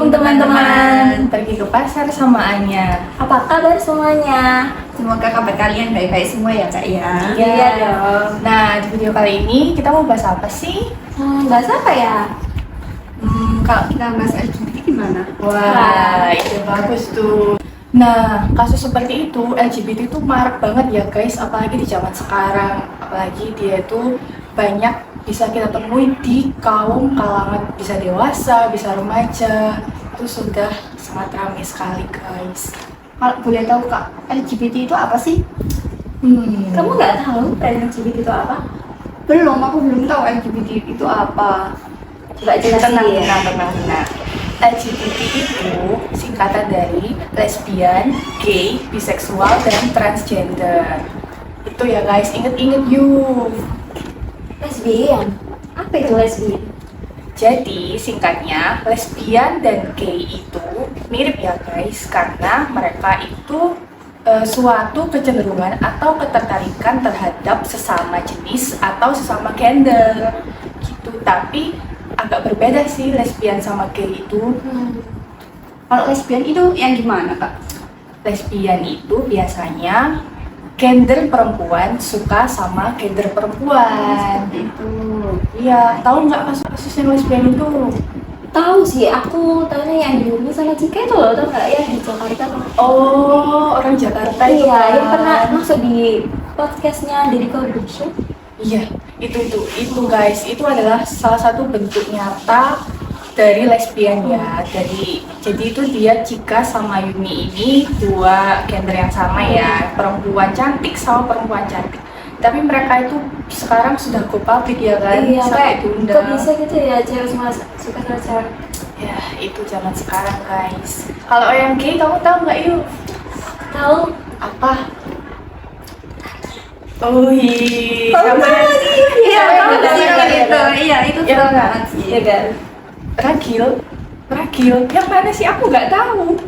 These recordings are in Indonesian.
Assalamualaikum teman-teman. Pergi ke pasar sama Anya. Apa kabar semuanya? Semoga kabar kalian baik-baik semua ya Kak ya. Iya dong. Nah, di video kali ini kita mau bahas apa sih? Bahas apa ya? Kalau kita bahas LGBT gimana? Wah, itu bagus tuh. Nah, kasus seperti itu LGBT itu marak banget ya guys, apalagi di zaman sekarang. Apalagi dia itu banyak bisa kita temui di kalangan bisa dewasa, bisa remaja. Itu sudah sangat ramai sekali guys. Kalau boleh tahu Kak, LGBT itu apa sih? Kamu nggak tahu LGBT itu apa? Aku belum tahu LGBT itu apa. Coba jelasin ya. Tenang. LGBT itu singkatan dari lesbian, gay, biseksual, dan transgender. Itu ya guys, inget-inget yuk. Lesbian. Apa itu lesbian? Jadi singkatnya lesbian dan gay itu mirip ya guys, karena mereka itu suatu kecenderungan atau ketertarikan terhadap sesama jenis atau sesama gender gitu. Tapi agak berbeda sih lesbian sama gay itu. Kalau lesbian itu yang gimana Kak? Lesbian itu biasanya gender perempuan suka sama gender perempuan. Seperti itu. Iya, tahu nggak kasus yang lesbian itu? Tahu sih, aku tahunya yang dihubungi sama Cika itu loh, tau nggak ya di Jakarta? Oh, orang Jakarta itu Iya, kan? yang pernah masuk di podcastnya Deddy Corbuzier. Iya, itu guys, itu adalah salah satu bentuk nyata dari lesbian ya. Jadi itu dia Cika sama Yumi ini dua gender yang sama ya, perempuan cantik sama perempuan cantik. Tapi mereka itu sekarang sudah go public ya kan? Iya, sampai kayak diundang. kok bisa gitu ya, cewek semua suka sama cewek. Ya, itu zaman sekarang guys. Kalau yang gay kamu tahu nggak yuk? Tahu? Apa? Oh iya. Tahu lagi. Iya, tahu Siapa sih yang kalau tahu? itu. Iya, itu Iya, seru nggak? banget sih. Iya kan? Ragil, yang mana sih aku nggak tahu.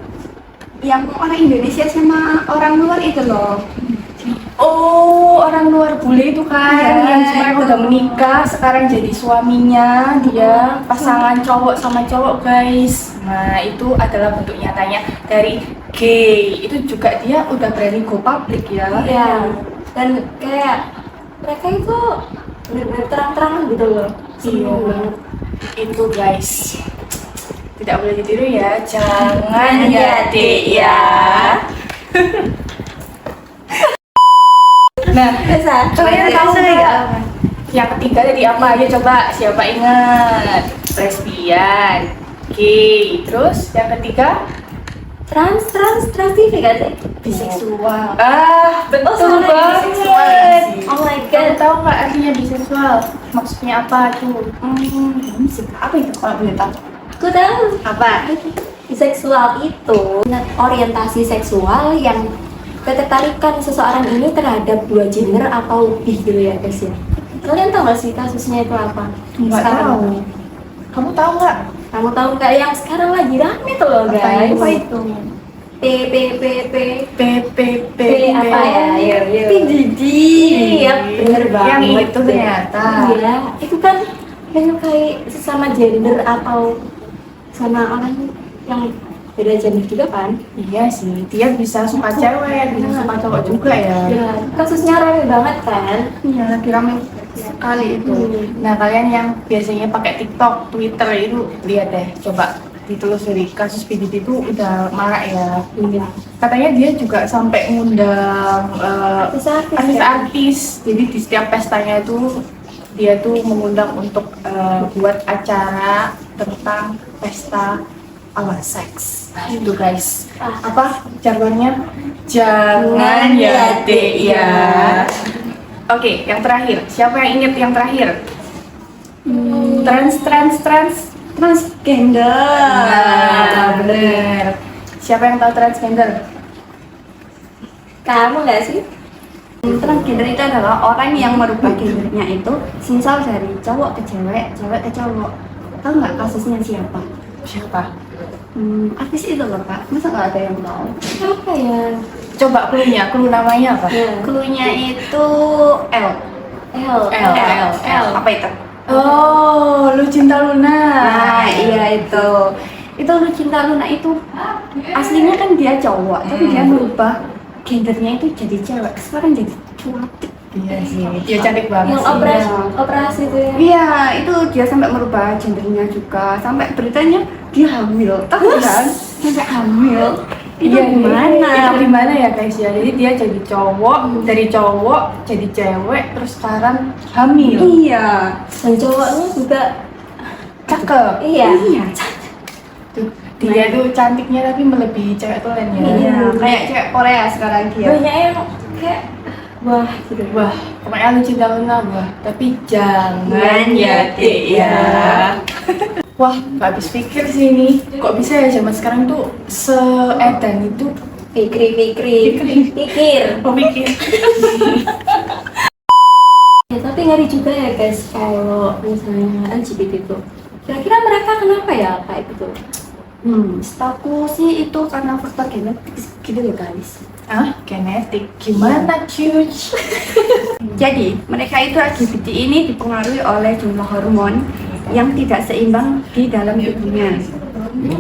Yang orang Indonesia sama orang luar itu loh. Oh, orang luar bule itu kan, Iya, yang cuma itu. udah menikah, sekarang jadi suaminya, dia pasangan cowok sama cowok guys. Nah, itu adalah bentuk nyatanya dari gay. Itu juga dia udah berani go public ya. Iya. Dan kayak mereka itu benar-benar terang-terangan gitu loh. Iya. Seneng banget. Itu guys, tidak boleh ditiru ya, jangan ya Dek, Dek ya. Nah, Bisa. kalian tahu nggak? Yang ketiga tadi apa aja coba? Siapa ingat? Lesbian, gay, terus yang ketiga Trans TV kan sih? Biseksual. betul sama banget. biseksual. Oh my Kamu god. tahu nggak artinya biseksual? Maksudnya apa tuh? Apa itu kalau boleh tahu? Aku tahu. Apa? Biseksual itu orientasi seksual yang ketertarikan seseorang ini terhadap dua gender atau lebih gitu ya guys ya. Kalian tahu nggak sih kasusnya itu apa? Nggak Sekarang. tahu. Kamu tahu nggak? Kamu tahu nggak yang sekarang lagi rame tuh loh guys? Apa itu? P apa ya? Yuk. PJJ. Iya, bener banget. Yang itu ternyata. Iya, itu kan menyukai sesama gender atau sama orang yang beda gender juga kan? Iya sih, dia bisa suka cewek, bisa suka cowok juga ya. Ya, kasusnya rame banget kan? Iya, lagi ramai sekali itu. Nah, kalian yang biasanya pakai TikTok, Twitter itu lihat deh, coba ditelusuri kasus PDD itu udah marak ya. Iya. Katanya dia juga sampai ngundang artis-artis. Jadi di setiap pestanya itu dia tuh mengundang untuk buat acara tentang pesta ala seks. Nah, itu guys. Apa jargonnya? Jangan ya Dek ya. Oke, yang terakhir. Siapa yang ingat yang terakhir? Trans. Transgender. Nah, bener. Siapa yang tahu transgender? Kamu nggak sih? Transgender itu adalah orang yang merubah gendernya itu semisal dari cowok ke cewek, cewek ke cowok. Tahu nggak kasusnya siapa? Siapa? Artis itu loh Kak, masa nggak ada yang tahu? Apa ya? Coba clue namanya apa? Ya. Cluenya itu L. L. Apa itu? Oh, Lucinta Luna. Nah, iya itu. Itu Lucinta Luna itu aslinya kan dia cowok, tapi dia merubah gendernya itu jadi cewek. Sekarang jadi cantik. Iya sih, dia cantik banget Yang sih. operasi itu ya. Iya, itu dia sampai merubah gendernya juga. Sampai beritanya dia hamil. Tahu kan? Sampai hamil. Itu Iya, gimana? Itu gimana ya guys ya? Jadi dia jadi cowok, dari cowok jadi cewek, terus sekarang hamil. Iya. Dan cowoknya juga Cakep. iya. Iya. Tuh, dia tuh cantiknya tapi melebihi cewek tuh lain ya. Iya, kayak cewek Korea sekarang dia. Banyak yang kayak wah gitu. Wah, pokoknya Lucinta Luna wah, tapi jangan Jangan ya ya, Dek ya. Wah, gak habis pikir sih ini. Kok bisa ya zaman sekarang tuh seedan itu Pikir. pemikir. Ya, tapi ngeri juga ya guys kalau misalnya LGBT itu. Kira-kira mereka kenapa ya kayak gitu? Setahu sih itu karena faktor genetik gitu ya guys. Ah, genetik. Gimana cuy? Jadi, mereka itu LGBT ini dipengaruhi oleh jumlah hormon yang tidak seimbang di dalam tubuhnya.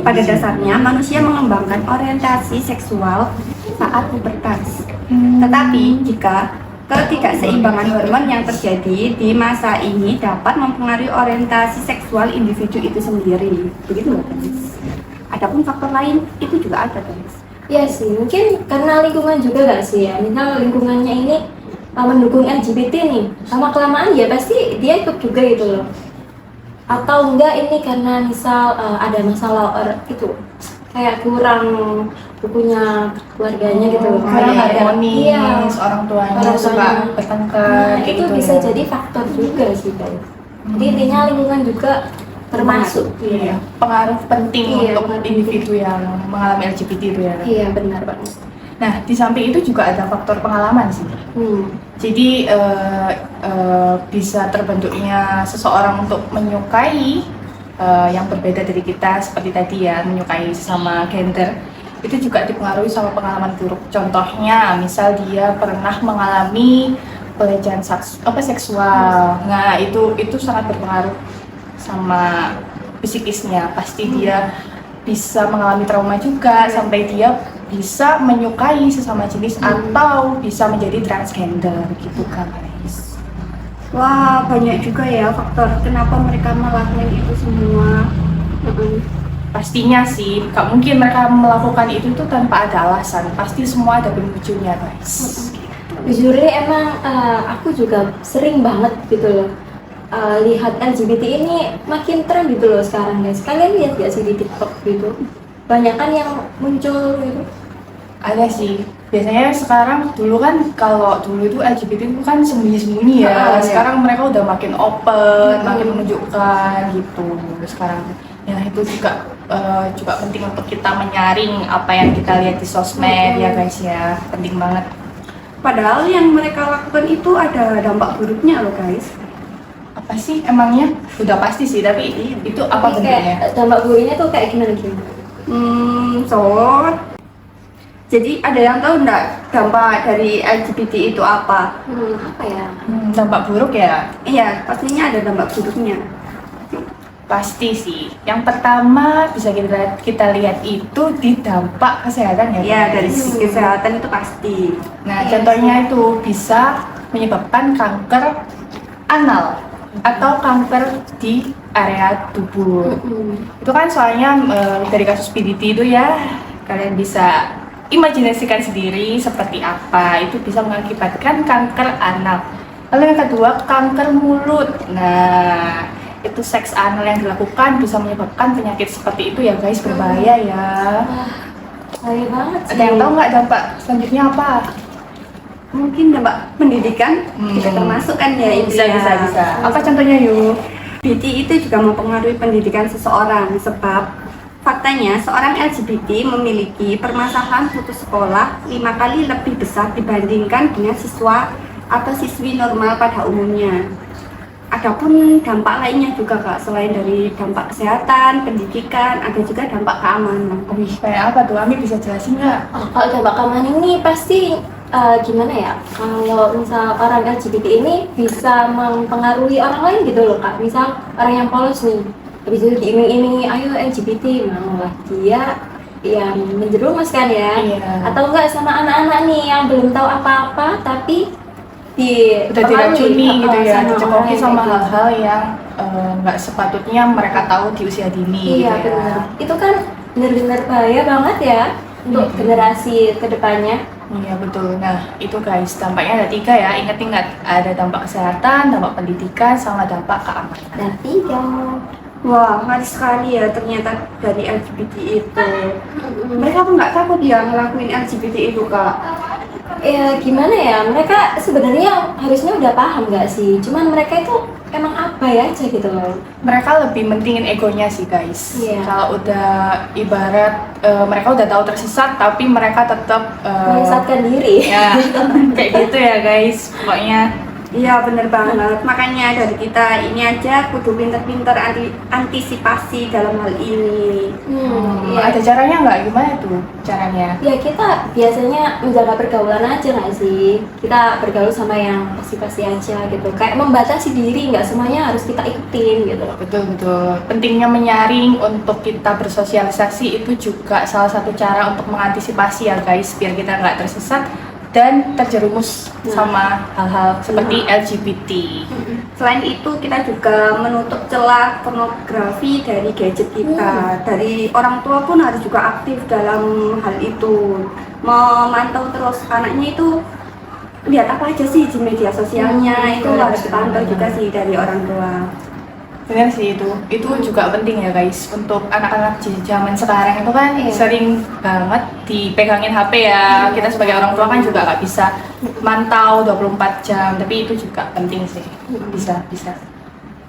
Pada dasarnya, manusia mengembangkan orientasi seksual saat pubertas. Tetapi, jika ketidakseimbangan hormon yang terjadi di masa ini dapat mempengaruhi orientasi seksual individu itu sendiri. Begitu loh guys. Adapun faktor lain itu juga ada guys. Ya sih, mungkin karena lingkungan juga gak sih ya. Misal lingkungannya ini mendukung LGBT nih, sama kelamaan ya pasti dia ikut juga gitu loh. Atau enggak ini karena misal ada masalah itu kayak kurang bukunya keluarganya gitu loh. Kurang Kayak ada- harmonis, iya, orang tuanya orang suka tuanya. bertengkar Nah, kayak itu gitu bisa ya. jadi faktor juga sih guys. Jadi intinya lingkungan juga termasuk. Iya, pengaruh penting Iya, untuk pengaruh individu yang mengalami LGBT itu ya. Iya benar banget. Nah, di samping itu juga ada faktor pengalaman sih. Jadi bisa terbentuknya seseorang untuk menyukai yang berbeda dari kita seperti tadi ya, menyukai sesama gender. Itu juga dipengaruhi sama pengalaman buruk. Contohnya, misal dia pernah mengalami pelecehan seksual. Nah, itu sangat berpengaruh sama psikisnya. Pasti dia bisa mengalami trauma juga sampai dia bisa menyukai sesama jenis atau bisa menjadi transgender gitu kan guys. Wah, banyak juga ya faktor kenapa mereka melakukan itu semua. Pastinya sih, gak mungkin mereka melakukan itu tuh tanpa ada alasan. Pasti semua ada pemicunya guys. Jujur emang aku juga sering banget gitu loh lihat LGBT ini makin tren gitu loh sekarang guys. Kalian lihat gak sih di TikTok gitu? Banyak kan yang muncul gitu. Ada sih. Biasanya sekarang dulu kan kalau dulu itu LGBT itu kan sembunyi-sembunyi ya. Iya. Sekarang mereka udah makin open, makin menunjukkan gitu. Sekarang ya itu juga penting untuk kita menyaring apa yang kita lihat di sosmed ya guys ya. Penting banget. Padahal yang mereka lakukan itu ada dampak buruknya loh guys. Apa sih emangnya? Udah pasti sih, tapi itu apa Tapi bentuknya? kayak dampak buruknya tuh kayak gimana gimana? Jadi ada yang tahu enggak dampak dari LGBT itu apa? Apa ya? Dampak buruk ya? Iya, pastinya ada dampak buruknya. Pasti sih. Yang pertama bisa kita lihat itu di dampak kesehatan ya. Iya, guys? dari sisi kesehatan itu pasti. Nah, contohnya itu bisa menyebabkan kanker anal atau kanker di area tubuh. Itu kan soalnya dari kasus PDT itu ya, kalian bisa imajinasikan sendiri seperti apa. Itu bisa mengakibatkan kanker anal. Lalu yang kedua, kanker mulut. Nah, itu seks anal yang dilakukan bisa menyebabkan penyakit seperti itu ya guys, berbahaya ya. Bahaya banget sih. Ada yang tahu nggak dampak selanjutnya apa? Mungkin dampak pendidikan juga termasuk kan ya intinya. Apa contohnya yuk? LGBT itu juga mempengaruhi pendidikan seseorang sebab faktanya seorang LGBT memiliki permasalahan putus sekolah 5 kali lebih besar dibandingkan dengan siswa atau siswi normal pada umumnya. Adapun dampak lainnya juga kak, selain dari dampak kesehatan, pendidikan, ada juga dampak keamanan. Wih, kayak apa tuh? Ami bisa jelasin nggak? Kalau dampak keamanan ini pasti gimana ya? Kalau misal orang LGBT ini bisa mempengaruhi orang lain gitu loh kak. Misal orang yang polos nih, habis itu diiming-imingi ayo LGBT, mau lah dia yang menjerumus kan ya. Iya. Atau enggak sama anak-anak nih yang belum tahu apa-apa tapi Udah diracuni gitu ya, sama dicekoki orang sama kayak gitu. hal-hal yang nggak sepatutnya mereka tahu di usia dini Iya gitu ya. benar. Itu kan benar-benar bahaya banget ya untuk generasi kedepannya. Iya betul. Nah itu guys, dampaknya ada 3 ya. Ingat-ingat, ada dampak kesehatan, dampak pendidikan, sama dampak keamanan. Dan 3. Wah, ngeri sekali ya ternyata dari LGBT itu. Mereka tuh nggak takut ya ngelakuin LGBT itu, Kak? Ya gimana ya, mereka sebenarnya harusnya udah paham nggak sih? Cuman mereka itu emang apa ya aja gitu loh. Mereka lebih mentingin egonya sih guys. Iya. Kalau udah ibarat mereka udah tahu tersesat, tapi mereka tetap Menyesatkan diri. ya kayak gitu ya guys. Pokoknya Iya bener banget, makanya dari kita ini aja kudu pinter-pinter antisipasi dalam hal ini. Iya. ada caranya nggak? Gimana tuh caranya? Ya kita biasanya menjaga pergaulan aja nggak sih? Kita bergaul sama yang pasti-pasti aja gitu. Kayak membatasi diri, nggak semuanya harus kita ikutin gitu. Betul betul. Pentingnya menyaring untuk kita bersosialisasi itu juga salah satu cara untuk mengantisipasi ya guys, biar kita nggak tersesat dan terjerumus sama hal-hal seperti LGBT. Selain itu kita juga menutup celah pornografi dari gadget kita. Dari orang tua pun harus juga aktif dalam hal itu, memantau terus anaknya itu lihat apa aja sih di media sosialnya. Itu harus dipantau juga sih dari orang tua. Benar sih itu juga penting ya guys, untuk anak-anak di zaman sekarang itu kan Iya. sering banget dipegangin HP ya. Kita sebagai orang tua kan juga nggak bisa mantau 24 jam, tapi itu juga penting sih. Bisa.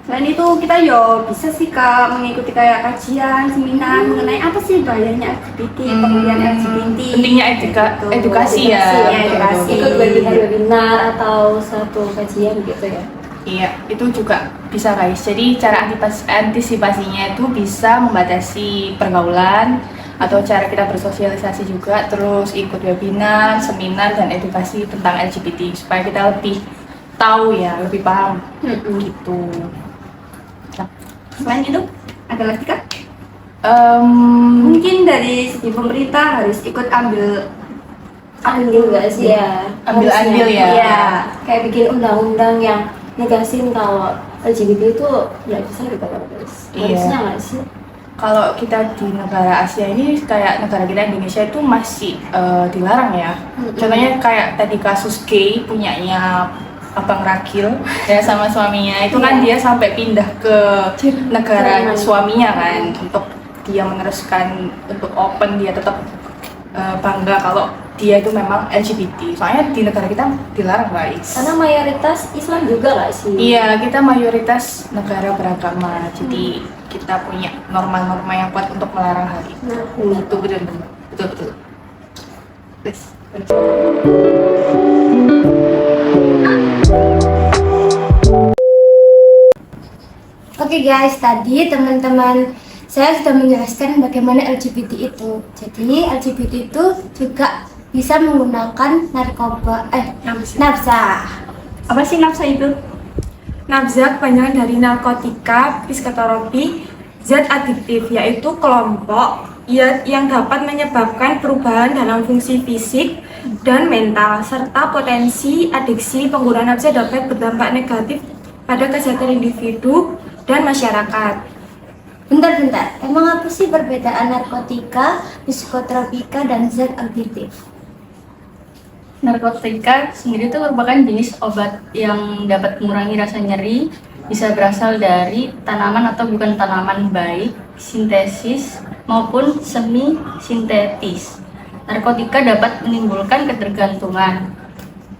Selain itu kita yo bisa sih Kak mengikuti kayak kajian, seminar mengenai apa sih bahayanya LGBT, pengertian LGBT. Pentingnya gitu. edukasi ya. Edukasi. Ikut webinar atau satu kajian gitu ya. Iya, itu juga bisa guys. Jadi cara antisipasinya itu bisa membatasi pergaulan atau cara kita bersosialisasi juga, terus ikut webinar, seminar dan edukasi tentang LGBT supaya kita lebih tahu ya, lebih paham gitu. Nah, Selain itu ada lagi Kak? em, Mungkin dari segi pemerintah harus ikut ambil Nggak sih ya? Ambil Harusnya. andil ya. Iya. Kayak bikin undang-undang yang negasin kalau LGBT itu nggak bisa gitu loh guys. Iya. Harusnya nggak sih? kalau kita di negara Asia ini, kayak negara kita Indonesia itu masih dilarang ya. Contohnya kayak tadi kasus gay punyanya Abang Rakil ya sama suaminya itu kan dia sampai pindah ke negara Jerman. suaminya kan untuk dia meneruskan untuk open, dia tetap bangga kalau dia itu memang LGBT. Soalnya di negara kita dilarang guys. Karena mayoritas Islam juga nggak sih? Iya, kita mayoritas negara beragama, jadi kita punya norma-norma yang kuat untuk melarang hal itu. Nah, benar. Itu betul. Yes. Oke guys, tadi teman-teman saya sudah menjelaskan bagaimana LGBT itu. Jadi LGBT itu juga bisa menggunakan narkoba, nafsa. apa sih nafsa itu? Nafza kepanjangan dari narkotika, psikoterapi, zat adiktif, yaitu kelompok yang dapat menyebabkan perubahan dalam fungsi fisik dan mental, serta potensi adiksi pengguna nafza dapat berdampak negatif pada kesehatan individu dan masyarakat. Bentar, emang apa sih perbedaan narkotika, psikoterapika, dan zat adiktif? Narkotika sendiri itu merupakan jenis obat yang dapat mengurangi rasa nyeri, bisa berasal dari tanaman atau bukan tanaman, baik sintesis maupun semi sintetis. Narkotika dapat menimbulkan ketergantungan.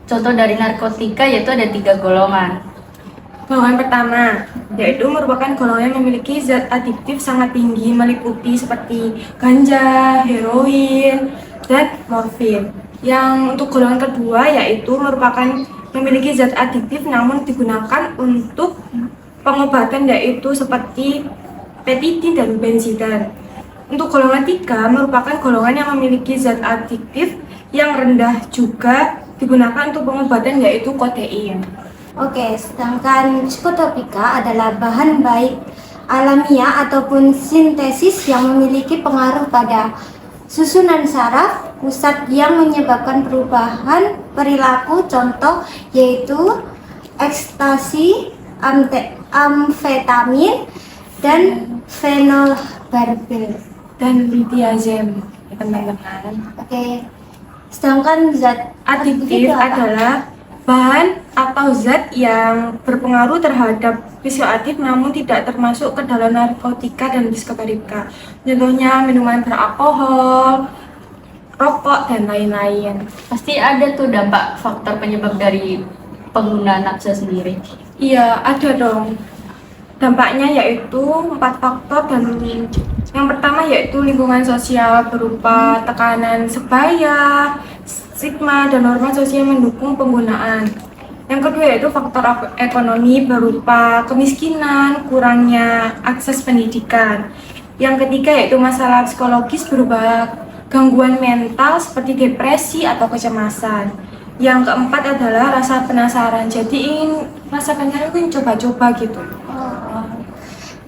Contoh dari narkotika yaitu ada 3 golongan. Golongan pertama, yaitu merupakan golongan yang memiliki zat adiktif sangat tinggi, meliputi seperti ganja, heroin, dan morfin. Yang untuk golongan kedua yaitu merupakan memiliki zat adiktif namun digunakan untuk pengobatan, yaitu seperti petidin dan benzidan. Untuk golongan 3 merupakan golongan yang memiliki zat adiktif yang rendah, juga digunakan untuk pengobatan, yaitu kodein. Oke, sedangkan psikotropika adalah bahan baik alamiah ataupun sintesis yang memiliki pengaruh pada susunan saraf pusat yang menyebabkan perubahan perilaku, contoh yaitu ekstasi, amfetamin, dan fenobarbital. Dan lithiazem, ya, teman-teman. Oke. Sedangkan zat Adiktif itu apa? adalah bahan atau zat yang berpengaruh terhadap psikoaktif namun tidak termasuk ke dalam narkotika dan psikopatika. Contohnya minuman beralkohol, rokok, dan lain-lain. Pasti ada tuh dampak faktor penyebab dari pengguna nafsa sendiri. Iya, ada dong. Dampaknya yaitu 4 faktor, dan yang pertama yaitu lingkungan sosial berupa tekanan sebaya, stigma, dan norma sosial mendukung penggunaan. Yang kedua yaitu faktor ekonomi berupa kemiskinan, kurangnya akses pendidikan. Yang ketiga yaitu masalah psikologis berupa gangguan mental seperti depresi atau kecemasan. Yang keempat adalah rasa penasaran, jadi ingin rasakannya ingin coba-coba gitu.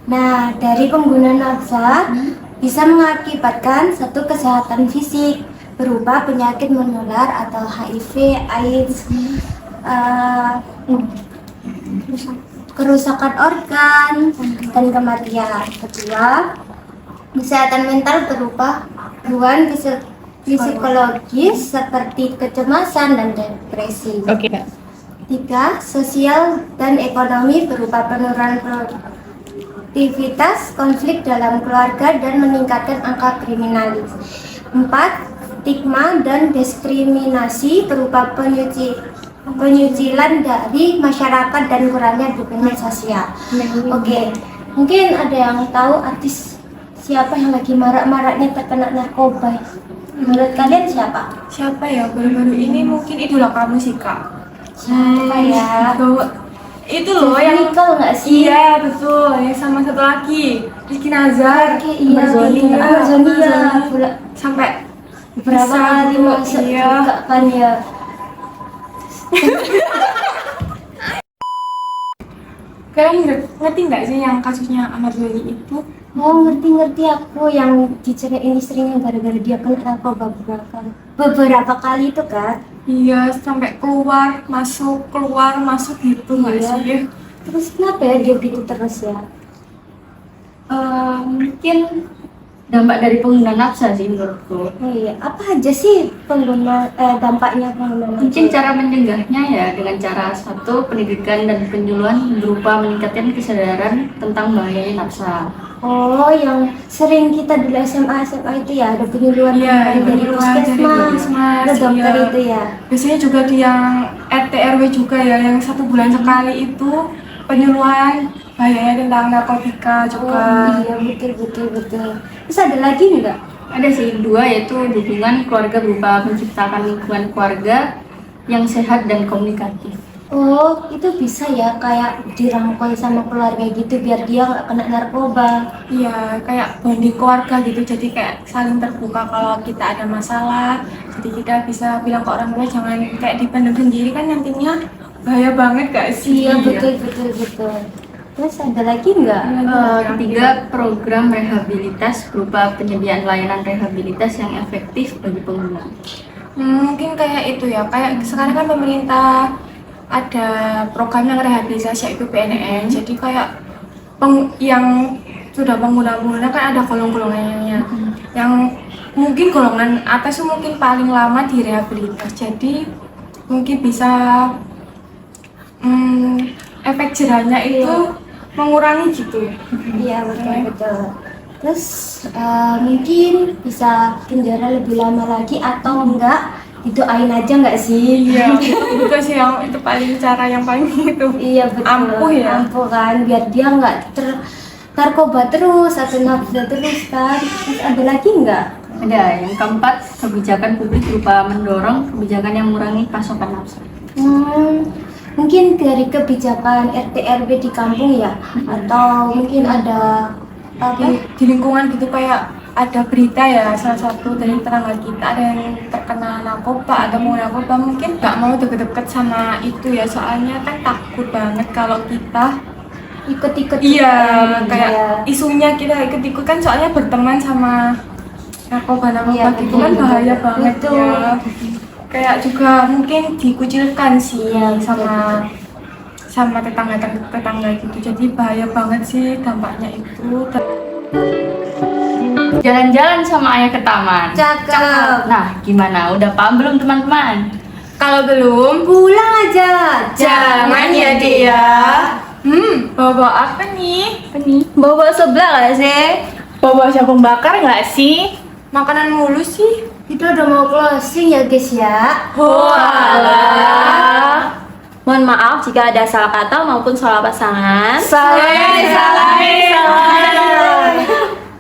Nah, dari penggunaan nafsa bisa mengakibatkan satu kesehatan fisik berupa penyakit menular atau HIV, AIDS, kerusakan organ, dan kematian. Kedua, kesehatan mental berupa gangguan psikologis seperti kecemasan dan depresi. Tiga, sosial dan ekonomi berupa penurunan produktivitas, konflik dalam keluarga, dan meningkatkan angka kriminalis. Empat, stigma dan diskriminasi berupa penyucilan dari masyarakat dan kurangnya dukungan sosial. Oke, mungkin ada yang tahu artis siapa yang lagi marak-maraknya terkena narkoba? Menurut kalian siapa? Siapa ya baru-baru ini? Mungkin idola kamu sih, Kak. Siapa ya? Itu loh yang Nicole nggak sih? iya betul, yang sama satu lagi Rizky Nazar. Oke, iya, Amazoni, Amazoni ya. sampai Berapa bisa kali gitu, masuk iya. juga kan ya? Kalian ngerti nggak sih yang kasusnya Amazoni itu? Oh, ngerti aku yang diceraiin istrinya gara-gara dia kena narkoba beberapa kali itu kan? Iya, sampai keluar masuk gitu nggak Iya. sih? Terus kenapa ya dia gitu terus ya? Mungkin dampak dari pengguna nafsa sih menurutku. Oh iya, apa aja sih dampaknya pengguna Mungkin narkoba? cara mencegahnya ya dengan cara satu, pendidikan dan penyuluhan berupa meningkatkan kesadaran tentang bahaya nafsa. Oh, yang sering kita dulu SMA itu ya ada penyuluhan Iya, dari puskesmas, ada dokter iya. itu ya. Biasanya juga di yang RT RW juga ya, yang 1 bulan sekali itu penyuluhan bahayanya tentang narkotika juga. Oh iya, betul. Terus ada lagi nggak? Ada sih 2, yaitu dukungan keluarga berupa menciptakan lingkungan keluarga yang sehat dan komunikatif. Oh, itu bisa ya kayak dirangkul sama keluarga gitu biar dia nggak kena narkoba. Iya, kayak bonding keluarga gitu, jadi kayak saling terbuka kalau kita ada masalah. Jadi kita bisa bilang ke orang tua, jangan kayak dipendam sendiri, kan nantinya bahaya banget gak sih? Iya, betul. Terus ada lagi nggak? Ketiga, program rehabilitas berupa penyediaan layanan rehabilitas yang efektif bagi pengguna. Mungkin kayak itu ya, kayak sekarang kan pemerintah ada program yang rehabilitasi yaitu PNN, jadi kayak yang sudah pengguna kan ada golongannya, yang mungkin golongan atas itu mungkin paling lama direhabilitas, jadi mungkin bisa efek jerahnya itu mengurangi gitu. Iya, betul. Terus mungkin bisa penjara lebih lama lagi atau enggak didoain aja nggak sih? Iya, itu sih yang itu paling cara yang paling itu. Iya, betul. Ampuh ya. Ampuh kan, biar dia nggak narkoba terus atau nafsa terus kan. Terus ada lagi nggak? Ada yang keempat, kebijakan publik berupa mendorong kebijakan yang mengurangi pasokan nafsa. Mungkin dari kebijakan RT RW di kampung ya, atau mungkin ada Di lingkungan gitu, kayak ada berita ya, salah satu dari tetangga kita ada yang terkena narkoba, ada mau narkoba, mungkin nggak mau deket-deket sama itu ya, soalnya kan takut banget kalau kita ikut-ikut Iya, juga. kayak Iya. isunya kita ikut-ikut kan soalnya berteman sama narkoba Iya, gitu kan betul. bahaya banget Betul. ya. Kayak juga mungkin dikucilkan sih Iya, betul, sama tetangga gitu. Jadi bahaya banget sih dampaknya itu. Jalan-jalan sama ayah ke taman. Cakep. Nah, gimana? Udah paham belum teman-teman? Kalau belum, Pulang aja. jangan ya Dek ya. Bawa apa nih? Apa nih? Bawa sebelah gak sih? Bawa jagung bakar nggak sih? Makanan mulu sih. Kita udah mau closing ya guys ya. Walah. Mohon maaf jika ada salah kata maupun salah pasangan. Salah.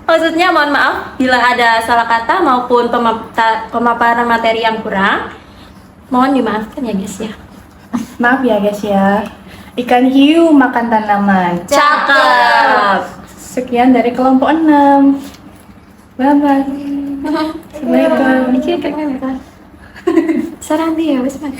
Maksudnya mohon maaf bila ada salah kata maupun pemaparan materi yang kurang. Mohon dimaafkan ya guys ya. Maaf ya guys ya. Ikan hiu makan tanaman. Cakep. Sekian dari kelompok 6. Bye-bye. Assalamualaikum. Ini kayak sarang dia, wes man.